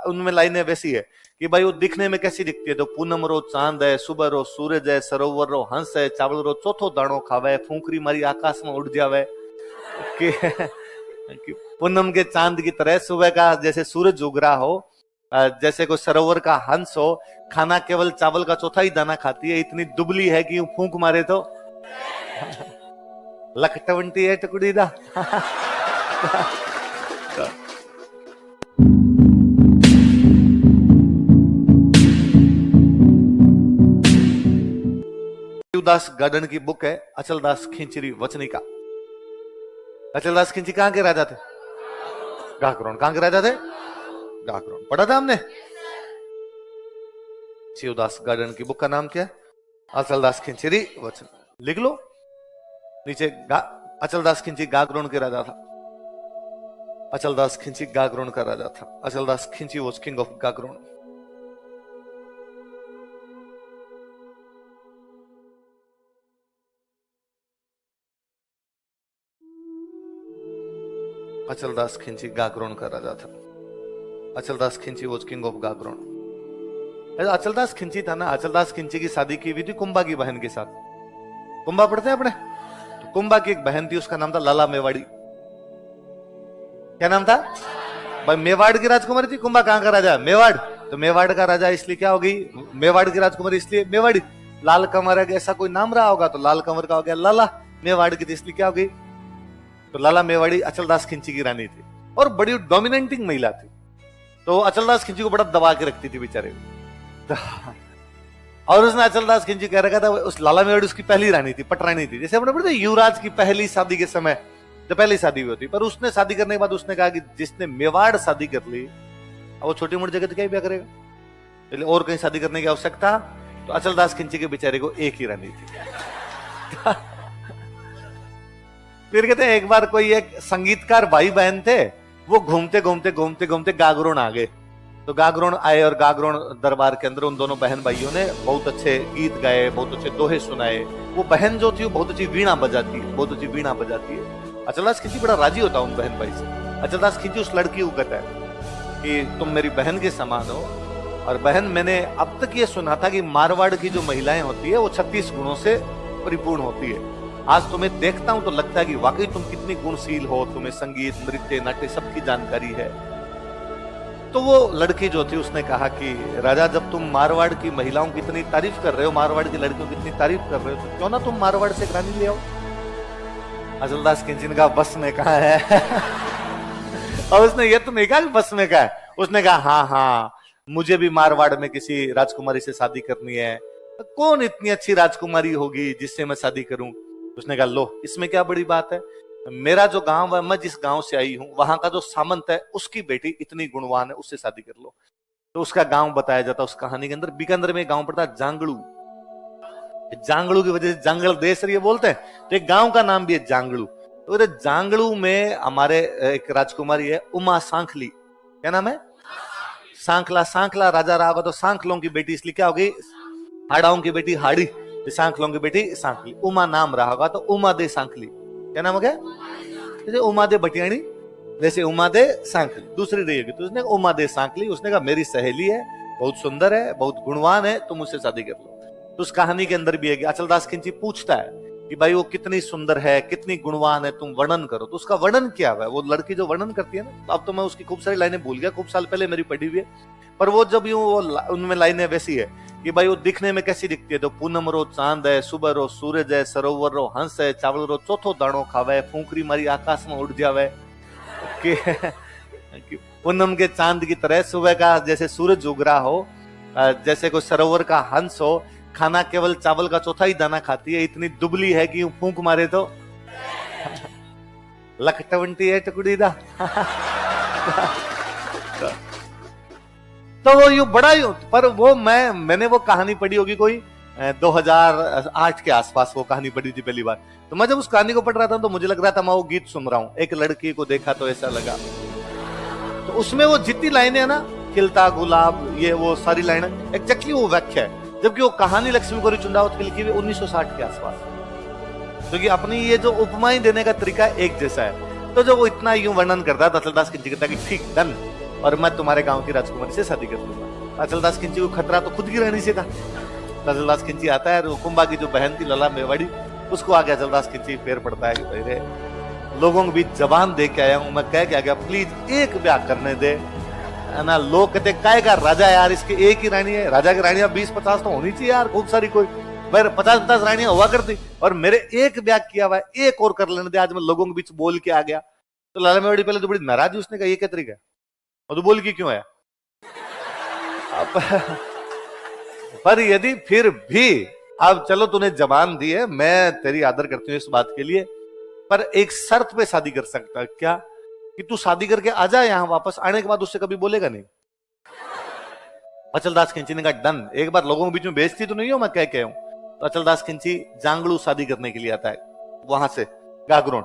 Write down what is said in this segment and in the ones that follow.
उनमें लाइनें वैसी है कि भाई वो दिखने में कैसी दिखती है, तो पूनम रो चांद है, सुबह रो सूरज है, सरोवर रो हंस है, चावल रो चौथो दाणो खावे, फूंकरी मारी आकाश में उड़ जावे कि, कि पूनम के चांद की तरह सुबह का जैसे सूरज उग रहा हो, जैसे कोई सरोवर का हंस हो, खाना केवल चावल का चौथा ही दाना खाती है, इतनी दुबली है कि फूंक मारे तो लखटवंटी है टुकड़ी दा दास गार्डन की बुक है अचलदास खिंचरी वचनिका। अचलदास खिंची कहां के राजा थे? गाकरोन। कहां के राजा थे? गाकरोन। पढ़ा था हमने। शिवदास गार्डन की बुक का नाम क्या है? अचलदास खिंचरी वचन। लिख लो नीचे। अचलदास खिंची गाकरोन के राजा था। अचलदास खिंची गाकरोन का राजा था। अचलदास खिंची वॉज किंग ऑफ गाकरोन। अचलदास खिंची गाकरोन का राजा था। अचलदास खिंची वॉज किंग ऑफ गाकरोन। अचलदास खिंची था ना, अचलदास खिंची की शादी की हुई थी कुंभा की बहन के साथ। कुंभा पढ़ते हैं अपने? तो कुंभा की एक बहन थी, उसका नाम था लाला मेवाड़ी। क्या नाम था भाई? मेवाड़ की राजकुमारी थी। कुंभा कहां का राजा? मेवाड़। तो मेवाड़ का राजा इसलिए क्या हो गई? मेवाड़ की राजकुमारी इसलिए मेवाड़ी। लाल कंवर ऐसा कोई नाम रहा होगा तो लाल कंवर का हो गया लाला। मेवाड़ की थी इसलिए क्या हो गई? तो लाला मेवाड़ी अचलदास खिंची की रानी थी और बड़ी डोमिनेटिंग महिला थी। तो अचलदास खिंची को बड़ा दबा के रखती थी बेचारे। और उसने अचलदास खिंची कह रखा था, उस लाला मेवाड़ी उसकी पहली रानी थी, पटरानी थी। जैसे अपने पढ़ते युवराज की पहली शादी के समय जब पहली शादी हुई होती, पर उसने शादी करने के बाद उसने कहा कि जिसने मेवाड़ शादी कर ली वो छोटी मोटी जगह तो क्या ही ब्याह करेगा, इसलिए और कहीं शादी करने की आवश्यकता। तो अचलदास खिंची के बेचारे को एक ही रानी थी। फिर कहते हैं एक बार कोई एक संगीतकार भाई बहन थे, वो घूमते घूमते घूमते घूमते गागरोन आ गए। तो गागरोन आए और गागरोन दरबार के अंदर उन दोनों बहन भाइयों ने बहुत अच्छे गीत गाए, बहुत अच्छे दोहे सुनाए। वो बहन जो थी वो बहुत अच्छी वीणा बजाती है, बहुत अच्छी वीणा बजाती है। अचलदास खिंची बड़ा राजी होता उन बहन भाई से। अचलदास खिंची उस लड़की को कहता है कि तुम मेरी बहन के समान हो, और बहन मैंने अब तक ये सुना था कि मारवाड़ की जो महिलाएं होती है वो 36 गुणों से परिपूर्ण होती है। आज तुम्हें देखता हूं तो लगता है कि वाकई तुम कितनी गुणशील हो, तुम्हें संगीत, नृत्य, नाट्य सबकी जानकारी है। तो वो लड़की जो थी उसने कहा कि राजा, जब तुम मारवाड़ की महिलाओं की इतनी तारीफ कर रहे हो, मारवाड़ की लड़कियों की इतनी तारीफ कर रहे हो, तो क्यों ना तुम मारवाड़ से एक रानी ले आओ। अचलदास खिंची ने कहा बस में कहा है। और उसने ये तो नहीं कहा कि बस में कहा है, उसने कहा हाँ हाँ मुझे भी मारवाड़ में किसी राजकुमारी से शादी करनी है। कौन इतनी अच्छी राजकुमारी होगी जिससे मैं शादी करूं? उसने कहा लो इसमें क्या बड़ी बात है, मेरा जो गांव है, मैं जिस गांव से आई हूं वहां का जो सामंत है उसकी बेटी इतनी गुणवान है, उससे शादी कर लो। तो उसका गांव बताया जाता उस कहानी के अंदर। बीकानेर में गांव पड़ता है जांगड़ू। जांगड़ू की वजह से जंगल देश ये बोलते हैं, तो एक गांव का नाम भी है जांगड़ू। तो जांगड़ू में हमारे एक राजकुमारी है उमा सांखली। क्या नाम है? सांखला। सांखला राजा रहा होगा तो सांखलों की बेटी इसलिए क्या होगी? हाड़ाओं की बेटी हाड़ी, सांखलों की बेटी सांखली। उमा नाम रहा होगा तो उमा दे सांखली। क्या नाम हो गया? जैसे उमा दे भटियाणी, जैसे उमा दे सांखली दूसरी रही होगी, तो उसने उमा दे सांखली। उसने कहा मेरी सहेली है, बहुत सुंदर है, बहुत गुणवान है, तुम उससे शादी कर लो। तो उस कहानी के अंदर भी है कि अचलदास खिंची पूछता है कि भाई वो कितनी सुंदर है, कितनी गुणवान है, तुम वर्णन करो। तो उसका वर्णन क्या है? वो लड़की जो वर्णन करती है ना, अब तो मैं उसकी खूब सारी लाइनें भूल गया, खूब साल पहले मेरी पढ़ी हुई है, पर वो जब यूं वो उनमें लाइनें वैसी है कि भाई वो दिखने में कैसी दिखती है, तो पूनम रो चांद है, सुबह रो सूरज है, सरोवर रो हंस है, चावल रो चौथो दाणो खावे, फूंकरी मारी आकाश में उड़ जावे कि पूनम के चांद की तरह सुबह का जैसे सूरज उग रहा हो, जैसे कोई सरोवर का हंस हो, खाना केवल चावल का चौथा ही दाना खाती है, इतनी दुबली है कि फूंक मारे तो लखटवंटी है टुकड़ी दा। तो वो यूं बड़ा यूं, पर वो मैंने वो कहानी पढ़ी होगी कोई 2008 के आसपास वो कहानी पढ़ी थी पहली बार। तो मैं जब उस कहानी को पढ़ रहा था तो मुझे लग रहा था मैं वो गीत सुन रहा हूं, एक लड़की को देखा तो ऐसा लगा। तो उसमें वो जितनी लाइनें है ना, खिलता गुलाब, ये वो सारी लाइनें एक्जैक्टली वो व्याख्या है, जबकि वो कहानी लक्ष्मी गौरी चुंडावत की लिखी हुई 1960 के आसपास। क्योंकि तो अपनी ये जो उपमाएं देने का तरीका एक जैसा है। तो जब वो इतना यूं वर्णन करता था अचलदास खिंची कहता कि ठीक डन, और मैं तुम्हारे गांव की राजकुमारी से शादी कर लूंगा। अचलदास खिंची को खतरा तो खुद की रानी से था। अचलदास खिंची आता है, कुंभा की जो बहन थी लला मेवाड़ी, उसको आगे अचलदास खिंची फेर पड़ता है कि भाई रे, लोगों के बीच जबान दे के आया हूं, मैं कह के आ गया, प्लीज एक ब्याह करने दे, है ना। लोग कहते काय का राजा यार, इसके एक ही रानी है, राजा की रानियां 20-50 तो होनी चाहिए यार, खूब सारी, कोई भाई 50-50 रानियां हुआ करती, और मेरे एक ब्याह किया हुआ है, एक और कर लेने दे, आज मैं लोगों के बीच बोल के आ गया। तो लाला मेवाड़ी पहले तो बड़ी नाराज, उसने कहा ये क्या तरीका है, और तू बोल के क्यों आया। पर यदि फिर भी अब चलो तूने जबान दी है, मैं तेरी आदर करती हूँ इस बात के लिए, पर एक शर्त पे शादी कर सकता है क्या, कि तू शादी करके आ जा यहाँ, वापस आने के बाद उससे कभी बोलेगा नहीं। अचलदास खिंची ने कहा डन, एक बार लोगों के बीच में बेइज्जती तो नहीं हो, मैं कह के हूं। तो अचलदास खिंची जांगलू शादी करने के लिए आता है, वहां से गागरोन,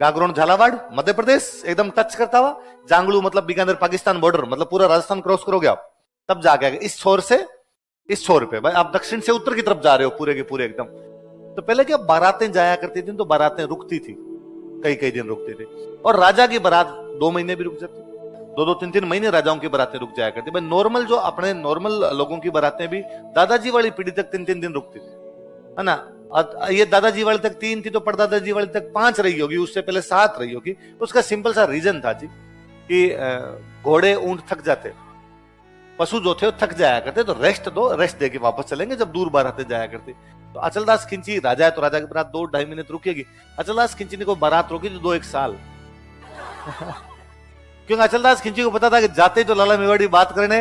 गागरोन झालावाड़ मध्य प्रदेश एकदम टच करता हुआ, जांगलू मतलब बीकानेर पाकिस्तान बॉर्डर, मतलब पूरा राजस्थान क्रॉस करोगे आप, तब जाके इस छोर से इस छोर पे, भाई आप दक्षिण से उत्तर की तरफ जा रहे हो पूरे के पूरे एकदम। तो पहले क्या बारातें जाया करती थी, तो बारातें रुकती थी, कई कई दिन रुकती थी, और राजा की बारात 2 महीने भी रुक जाती, 2-2, 3-3 महीने राजाओं की बारातें रुक जाया करती। भाई नॉर्मल जो अपने नॉर्मल लोगों की बारातें भी दादाजी वाली पीढ़ी तक 3-3 दिन रुकती थी, है ना। ये दादाजी वाले तक 3 थी, तो परदादाजी वाले तक 5 रही होगी, उससे पहले 7 रही होगी। उसका सिंपल सा रीजन था जी कि घोड़े ऊंट थक जाते, पशु जो थे वो थक जाया करते, तो रेस्ट दो, रेस्ट दे के वापस चलेंगे जब दूर बारातें जाया करती। तो अचलदास खिंची राजा है, तो राजा की बारात 2-2.5 महीने तो रुकेगी। अचलदास खिंची ने कोई बारात रोकी तो 2-1 साल क्योंकि अचलदास खिंची को पता था कि जाते तो लाला मेवाड़ी बात करने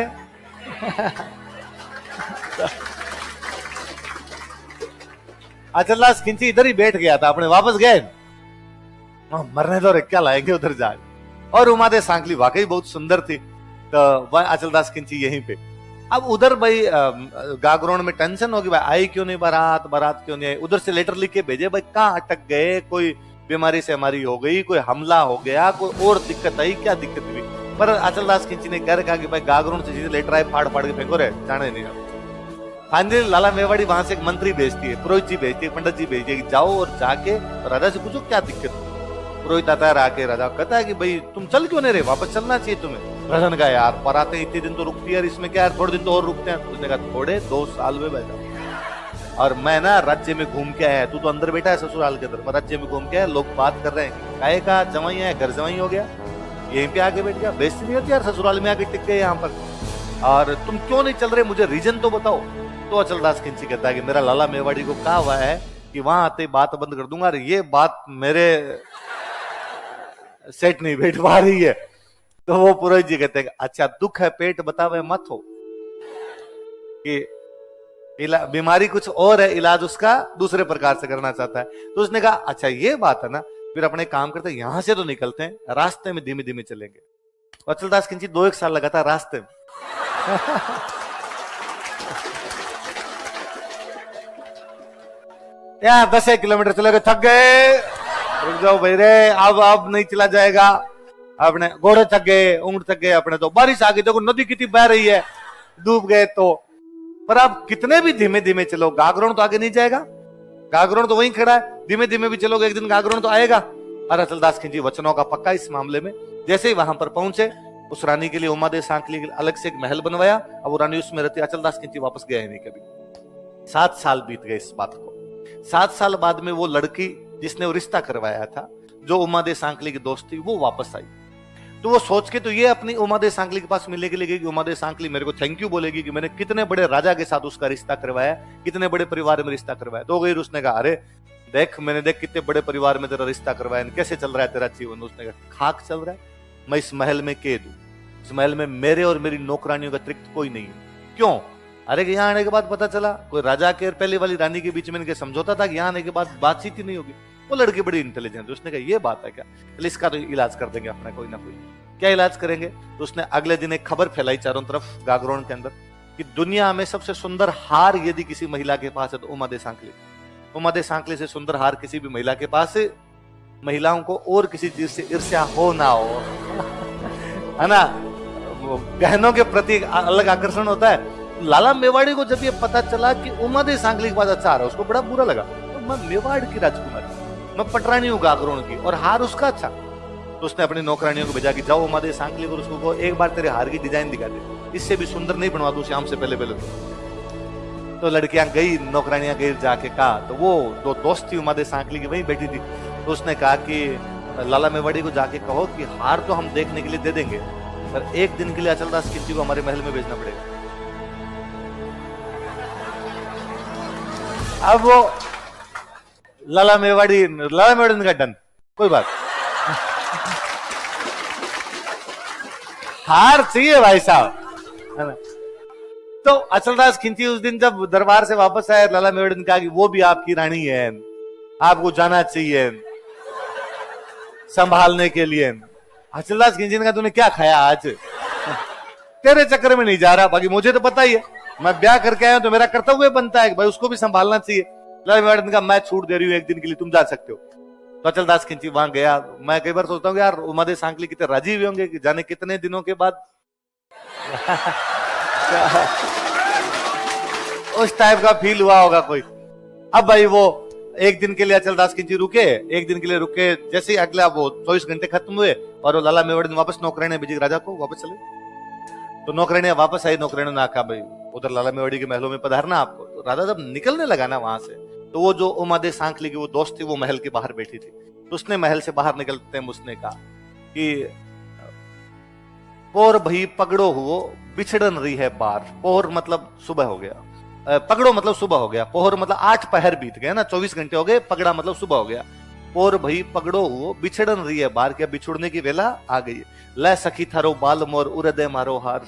अचलदास खिंची इधर ही बैठ गया था, अपने वापस गए, मरने दो रे, क्या लाएंगे उधर जाए। और उमादे सांकली वाकई बहुत सुंदर थी, तो वह अचलदास खिंची यहीं पे। अब उधर भाई गागरोन में टेंशन होगी, भाई आई क्यों नहीं बारात, बारात क्यों नहीं आई। उधर से लेटर लिख के भेजे, भाई कहाँ अटक गए, कोई बीमारी से हमारी हो गई, कोई हमला हो गया, कोई और दिक्कत आई, क्या दिक्कत हुई। पर अचलदास खिंची ने घर कहा कि भाई गागरोन से चीजें लेटर आए, फाड़ फाड़ के फेंको रे, जाने नहीं। फाइनली लाला मेवाड़ी वहां से एक मंत्री भेजती है, पुरोहित जी भेजती है, पंडित जी भेजती है, जाओ और जाके राजा से पूछो क्या दिक्कत है। पुरोहित आता है, आके राजा कहता है कि भाई तुम चल क्यों नहीं रहे, वापस चलना चाहिए तुम्हें। राजा ने कहा यार बारातें इतने दिन तो रुकती है, इसमें क्या यार, थोड़े दिन तो और रुकते हैं। उसने कहा थोड़े 2 साल में बैठा, और मैं ना राज्य में घूम के आया, तू तो अंदर बैठा है ससुराल के अंदर, मैं राज्य में घूम के आया, लोग बात कर रहे हैं काहे का जवाई है, घर जवाई हो गया, यहीं पे आके बैठ गया, बेइज्जती नहीं होती यार, ससुराल में आके टिक गए यहाँ पर, और तुम क्यों नहीं चल रहे, मुझे रीजन तो बताओ। तो अचलदास खिंची कहता है कि मेरा लाला मेवाड़ी को कहा हुआ है कि वहां आते बात बंद कर दूंगा, और ये बात मेरे सेट नहीं बैठ पा रही है। तो वो पुरोहित जी कहते हैं अच्छा दुख है पेट बतावे मत हो, कि बीमारी कुछ और है, इलाज उसका दूसरे प्रकार से करना चाहता है। तो उसने कहा अच्छा ये बात है ना, फिर अपने काम करते हैं, यहां से तो निकलते हैं, रास्ते में धीमे धीमे चलेंगे। अचलदास खिंची 2-1 साल लगातार रास्ते में यहाँ 10 किलोमीटर चले गए, थक गए, रुक जाओ भाई रे, अब नहीं चला जाएगा, अपने घोड़े थक गए, ऊंट थक गए, अपने तो बारिश आ गई, देखो नदी कितनी बह रही है, डूब गए। तो पर आप कितने भी धीमे धीमे चलो, गागरोन तो आगे नहीं जाएगा, गागरोन तो वहीं खड़ा है, धीमे धीमे भी चलोगे एक दिन गागरोन तो आएगा। और अचलदास खिंची वचनों का पक्का इस मामले में। जैसे ही वहां पर पहुंचे, उस रानी के लिए, उमादेव सांकली के लिए अलग से एक महल बनवाया, अब वो रानी उसमें रहती। अचलदास खिंची वापस गया ही नहीं कभी। 7 साल बीत गए इस बात को। 7 साल बाद में वो लड़की जिसने वो रिश्ता करवाया था, जो उमादेव सांकली की दोस्त थी, वो वापस आई। तो वो सोच के तो ये अपनी उमादेव सांकली के पास मिलने के लिए गई कि उमादेव सांकली मेरे को थैंक यू बोलेगी कि मैंने कितने बड़े राजा के साथ उसका रिश्ता करवाया, कितने बड़े परिवार में रिश्ता करवाया। तो गई, उसने कहा अरे देख मैंने देख कितने बड़े परिवार में तेरा रिश्ता करवाया, कैसे चल रहा है तेरा जीवन। उसने कहा खाक चल रहा है, मैं इस महल में कैद हूं, इस महल में मेरे और मेरी नौकरानियों का अतिरिक्त कोई नहीं है। क्यों? अरे यहाँ आने के बाद पता चला कोई राजा के और पहले वाली रानी के बीच में इनके समझौता था कि यहाँ आने के बाद बातचीत ही नहीं होगी। वो लड़की बड़ी इंटेलिजेंट, उसने कहा ये बात है क्या, चलिए इसका तो इलाज कर देंगे अपना कोई ना कोई। क्या इलाज करेंगे? तो उसने अगले दिन एक खबर फैलाई चारों तरफ गागरोन के अंदर कि दुनिया में सबसे सुंदर हार यदि किसी महिला के पास है तो उमादेव सांकली। उमादेव सांकली से सुंदर हार किसी भी महिला के पास है। महिलाओं को और किसी चीज से ईर्ष्या हो ना हो है ना, गहनों के प्रति अलग आकर्षण होता है। लाला मेवाड़ी को जब ये पता चला कि उमादेव सांकली के पास अच्छा हार है, उसको बड़ा बुरा लगा। तो मैं मेवाड़ की राजकुमारी, मैं पटरानी हूँ गागरोन की, और हार उसका अच्छा। तो तो उसने अपनी नौकरानियों को भेजा कि जाओ उमादेवी सांकली को उसको एक बार तेरे हार की डिजाइन दिखा दे, इससे भी सुंदर नहीं बनवा दूं शाम से पहले पहले। तो लड़कियां गई, नौकरानियां गई, जाके कहा तो वो दो दोस्त थी उमादेवी सांकली की वहीं बैठी थी, तो उसने कहा कि लाला मेवाड़ी को जाके कहो कि हार तो हम देखने के लिए दे देंगे, पर एक दिन के लिए अचलदास खिलजी को हमारे महल में भेजना पड़ेगा। अब वो लाला मेवाड़ी का डन, कोई बात हार चाहिए भाई साहब, है ना। तो अचलदास खिलजी उस दिन जब दरबार से वापस आए, लाला मेवाड़ी ने कहा कि वो भी आपकी रानी है, आपको जाना चाहिए संभालने के लिए। अचलदास खिलजी ने कहा तूने क्या खाया आज, तेरे चक्कर में नहीं जा रहा, बाकी मुझे तो पता ही है, मैं ब्याह करके आया तो मेरा कर्तव्य बनता है कि भाई उसको भी संभालना चाहिए। लाला मेवाड़ी ने कहा मैं छूट दे रही हूँ, एक दिन के लिए तुम जा सकते हो। तो अचलदास खिलजी वहां गया। मैं कई बार सोचता हूँ यार उमादेवी सांकली कितने राजी हुए होंगे कि जाने कितने दिनों के बाद उस टाइप का फील हुआ होगा कोई। अब भाई वो एक दिन के लिए अचलदास खिलजी रुके, एक दिन के लिए रुके, जैसे ही अगला वो 24 घंटे खत्म हुए और वो लाला मेवाड़ी ने वापस नौकरानियां भेजी राजा को वापस चले। तो नौकरानियां वापस आई, नौकरानियों ने कहा भाई उधर लाला मेवाड़ी के महलों में पधारना आपको। तो राजा जब निकलने लगा ना वहां से, तो वो जो उमादेवी सांकली की वो दोस्त थी वो महल के बाहर बैठी थी, तो उसने महल से बाहर निकलते हैं उसने कहा कि पोर भई पगड़ो हुओ बिछड़न रही है बार। पोहर मतलब सुबह हो गया, पगड़ो मतलब सुबह हो गया, पोहर मतलब 8 पहर बीत गए ना, 24 घंटे हो गए, पगड़ा मतलब सुबह हो गया। पोर भई पगड़ो हुओ बिछड़न रही है बार, क्या बिछुड़ने की वेला आ गई। लै सखी थारो बालम और उरदय मारो हार।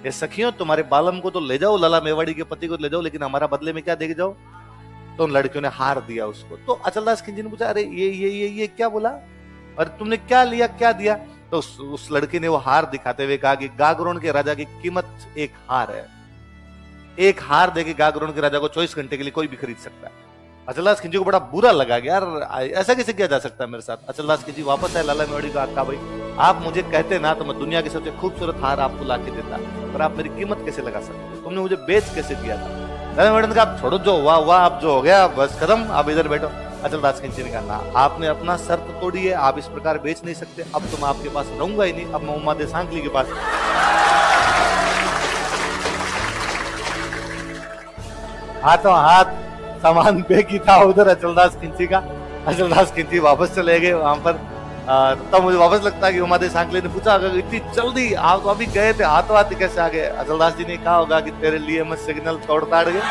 ये सखियों तुम्हारे बालम को तो ले जाओ, लाला मेवाड़ी के पति को ले जाओ, लेकिन हमारा बदले में क्या देके जाओ। तो उन लड़कियों ने हार दिया उसको। तो अचलदास खिलजी ने पूछा अरे ये क्या बोला, और तुमने क्या लिया क्या दिया। तो उस लड़की ने वो हार दिखाते हुए कहा कि गागरोन के राजा की कीमत एक हार है, एक हार देके गागरोन के राजा को 24 घंटे के लिए कोई भी खरीद सकता है। अचलदास खिलजी को बड़ा बुरा लगा कि यार ऐसा कैसे किया जा सकता है मेरे साथ। अचलदास खिलजी वापस आए, लाला मेवाड़ी को कहा भाई आप मुझे कहते ना तो मैं दुनिया की सबसे खूबसूरत हार आपको ला के देता, पर आप मेरी कीमत कैसे लगा सकते, तुमने मुझे बेच कैसे दिया था। लाला मेवाड़ी ने कहा छोड़ो, जो हुआ हुआ, अब जो हो गया बस खत्म, आप इधर बैठो। अचलदास खिलजी ने कहा ना, आपने अपना शर्त तोड़ी है, आप इस प्रकार बेच नहीं सकते, अब तो मैं आपके पास रहूंगा ही नहीं, अब मैं उमादेवी सांकली के पास। हाथों हाथ सामान बेकी था उधर अचलदास खिलजी का। अचलदास खिलजी वापस चले गए वहां पर। तब मुझे वापस लगता है कि उमादेवी सांकली ने पूछा अगर इतनी जल्दी आप तो अभी गए थे, हाथों हाथ कैसे आ गए। अचलदास जी ने कहा होगा कि तेरे लिए मैं सिग्नल छोड़ ताड़ गए।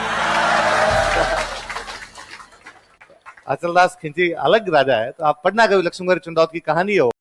अचलदास खिलजी अलग राजा है, तो आप पढ़ना कभी लक्ष्मण चुंडावत की कहानी हो।